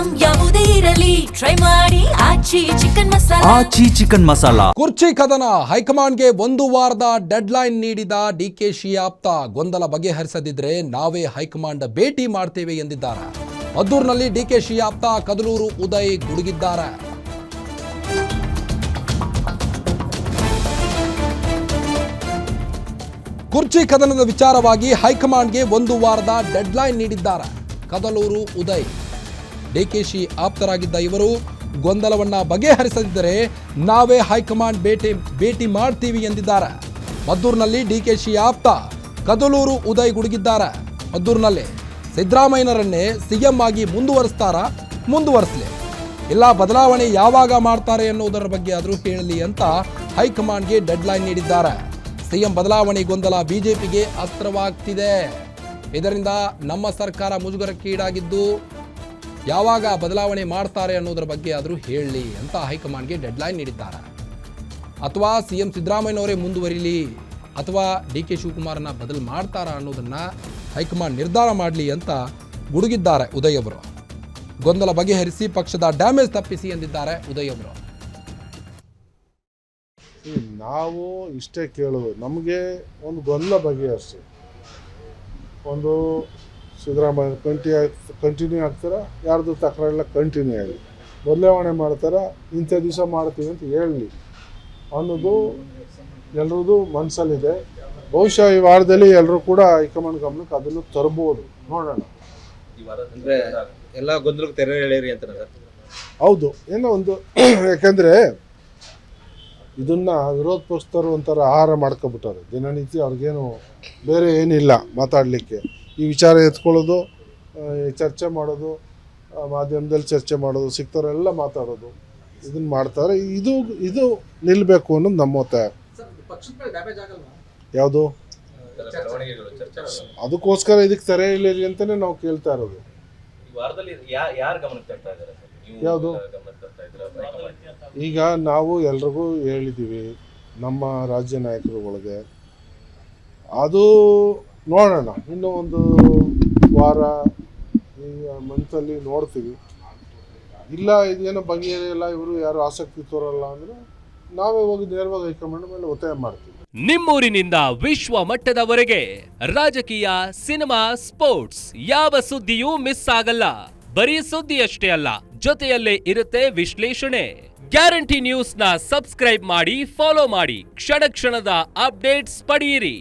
Item ಯಾವುದೇ ಇರಲಿ try ಮಾಡಿ ಆಚಿ ಚಿಕನ್ ಮಸಾಲಾ. ಕುರ್ಚಿ ಕದನ. ಹೈಕಮಾಂಡ್ಗೆ 1 ವಾರದ ಡೆಡ್ಲೈನ್ ನೀಡಿದ ಡಿಕೆಶಿ ಆಪ್ತ. ಗೊಂದಲ ಬಗೆಹರಿಸದಿದ್ರೆ ನಾವೇ ಹೈಕಮಾಂಡ್ ಭೇಟಿ ಮಾಡ್ತೇವೆ ಎಂದಿದ್ದಾರೆ. ಮದ್ದೂರಿನಲ್ಲಿ ಡಿಕೆಶಿ ಆಪ್ತ ಕದಲೂರು ಉದಯ್ ಗುಡುಗಿದ್ದಾರೆ. ಕುರ್ಚಿ ಕದನದ ವಿಚಾರವಾಗಿ ಹೈಕಮಾಂಡ್ಗೆ 1 ವಾರದ ಡೆಡ್ಲೈನ್ ನೀಡಿದ್ದಾರೆ ಕದಲೂರು ಉದಯ್. ಡಿಕೆಶಿ ಆಪ್ತರಾಗಿದ್ದ ಇವರು ಗೊಂದಲವನ್ನ ಬಗೆಹರಿಸದಿದ್ದರೆ ನಾವೇ ಹೈಕಮಾಂಡ್ ಭೇಟಿ ಮಾಡ್ತೀವಿ ಎಂದಿದ್ದಾರೆ. ಮದ್ದೂರಿನಲ್ಲಿ ಡಿಕೆಶಿ ಆಪ್ತ ಕದಲೂರು ಉದಯ್ ಗುಡುಗಿದ್ದಾರೆ. ಮದ್ದೂರಿನಲ್ಲಿ ಸಿದ್ದರಾಮಯ್ಯನವರನ್ನೇ ಸಿಎಂ ಆಗಿ ಮುಂದುವರಿಸಲಿ, ಇಲ್ಲ ಬದಲಾವಣೆ ಯಾವಾಗ ಮಾಡ್ತಾರೆ ಅನ್ನೋದರ ಬಗ್ಗೆ ಆದರೂ ಹೇಳಲಿ ಅಂತ ಹೈಕಮಾಂಡ್ಗೆ ಡೆಡ್ಲೈನ್ ನೀಡಿದ್ದಾರೆ. ಸಿಎಂ ಬದಲಾವಣೆ ಗೊಂದಲ ಬಿಜೆಪಿಗೆ ಅಸ್ತ್ರವಾಗ್ತಿದೆ. ಇದರಿಂದ ನಮ್ಮ ಸರ್ಕಾರ ಮುಜುಗರಕ್ಕೆ ಈಡಾಗಿದ್ದು ಯಾವಾಗ ಬದಲಾವಣೆ ಮಾಡ್ತಾರೆ ಅನ್ನೋದರ ಬಗ್ಗೆ ಆದರೂ ಹೇಳಲಿ ಅಂತ ಹೈಕಮಾಂಡ್ಗೆ ಡೆಡ್ಲೈನ್ ನೀಡಿದ್ದಾರೆ. ಅಥವಾ ಸಿಎಂ ಸಿದ್ದರಾಮಯ್ಯನವರೇ ಮುಂದುವರಿಲಿ ಅಥವಾ ಡಿ ಕೆ ಶಿವಕುಮಾರನ್ನ ಬದಲು ಮಾಡ್ತಾರಾ ಅನ್ನೋದನ್ನ ಹೈಕಮಾಂಡ್ ನಿರ್ಧಾರ ಮಾಡಲಿ ಅಂತ ಗುಡುಗಿದ್ದಾರೆ ಉದಯ್ ಅವರು. ಗೊಂದಲ ಬಗೆಹರಿಸಿ ಪಕ್ಷದ ಡ್ಯಾಮೇಜ್ ತಪ್ಪಿಸಿ ಎಂದಿದ್ದಾರೆ ಉದಯ್ ಅವರು. ನಾವು ಇಷ್ಟೇ ಕೇಳೋದು, ನಮಗೆ ಒಂದು ಗೊಂದಲ ಬಗೆಹರಿಸಿ, ಒಂದು ಸಿದ್ದರಾಮಯ್ಯ ಕಂಟಿನ್ಯೂ ಆಗ್ತಾರೆ, ಯಾರ್ದು ತಕರಾರೆಲ್ಲ ಕಂಟಿನ್ಯೂ ಆಗಿ ಬದಲಾವಣೆ ಮಾಡ್ತಾರೆ, ಇಂಥ ದಿವಸ ಮಾಡ್ತೀವಿ ಅಂತ ಹೇಳಲಿ ಅನ್ನೋದು ಎಲ್ರದ್ದು ಮನಸ್ಸಲ್ಲಿದೆ. ಬಹುಶಃ ಈ ವಾರದಲ್ಲಿ ಎಲ್ಲರೂ ಕೂಡ ಹೈಕಮಾಂಡ್ ಗಮನಕ್ಕೆ ಅದನ್ನು ತರ್ಬೋದು, ನೋಡೋಣ. ಎಲ್ಲ ಗೊಂದಲಕ್ಕೆ ತೆರೆ ಎಳೆಯಿರಿ ಅಂತ. ಹೌದು, ಏನೋ ಒಂದು ಯಾಕಂದರೆ ಇದನ್ನು ವಿರೋಧ ಪಕ್ಷದವರು ಒಂಥರ ಆಹಾರ ಮಾಡ್ಕೊಬಿಟ್ಟಾರೆ. ದಿನನಿತ್ಯ ಅವ್ರಿಗೇನು ಬೇರೆ ಏನಿಲ್ಲ ಮಾತಾಡಲಿಕ್ಕೆ. ಈ ವಿಚಾರ ಎತ್ಕೊಳ್ಳೋದು, ಚರ್ಚೆ ಮಾಡೋದು, ಮಾಧ್ಯಮದಲ್ಲಿ ಚರ್ಚೆ ಮಾಡೋದು, ಸಿಗ್ತಾರೆಲ್ಲ ಮಾತಾಡೋದು, ಇದನ್ನು ಮಾಡ್ತಾರೆ. ಇದು ನಿಲ್ಲಬೇಕು ಅನ್ನೋದು ನಮ್ಮ ಒತ್ತಾಯ. ಯಾವುದು ಅದಕ್ಕೋಸ್ಕರ ಇದಕ್ಕೆ ತೆರೆ ಇಲ್ಲಿರಿ ಅಂತಲೇ ನಾವು ಕೇಳ್ತಾ ಇರೋದು. ಯಾವುದು ಈಗ ನಾವು ಎಲ್ರಿಗೂ ಹೇಳಿದ್ದೀವಿ, ನಮ್ಮ ರಾಜ್ಯ ನಾಯಕರ ಒಳಗೆ ಅದು ನೋಡೋಣ. ಇನ್ನೂ ಒಂದು ವಾರ ಈ ಮಂತಲ್ಲಿ ನೋಡ್ತೀವಿ. ಇಲ್ಲ ಇದೇನೋ ಬಗೆಹರಿಯಲ್ಲ, ಇವರು ಯಾರು ಆಸಕ್ತಿ ತೋರಲ್ಲ ಅಂದರೆ ನಾವೇ ಹೋಗಿ ನೇರವಾಗಿ ಹೈಕಮಾಂಡ್ ಮೇಲೆ ಒತ್ತಾಯ ಮಾಡ್ತೀವಿ. ನಿಮ್ಮೂರಿನಿಂದ ವಿಶ್ವ ಮಟ್ಟದವರೆಗೆ ರಾಜಕೀಯ, ಸಿನಿಮಾ, ಸ್ಪೋರ್ಟ್ಸ್ ಯಾವ ಸುದ್ದಿಯೂ ಮಿಸ್ ಆಗಲ್ಲ. ಬರೀ ಸುದ್ದಿಯಷ್ಟೇ ಅಲ್ಲ, ಜೊತೆಯಲ್ಲೇ ಇರುತ್ತೆ ವಿಶ್ಲೇಷಣೆ. ಗ್ಯಾರಂಟಿ ನ್ಯೂಸ್ ನ ಸಬ್ಸ್ಕ್ರೈಬ್ ಮಾಡಿ, ಫಾಲೋ ಮಾಡಿ, ಕ್ಷಣ ಕ್ಷಣದ ಅಪ್ಡೇಟ್ಸ್ ಪಡೆಯಿರಿ.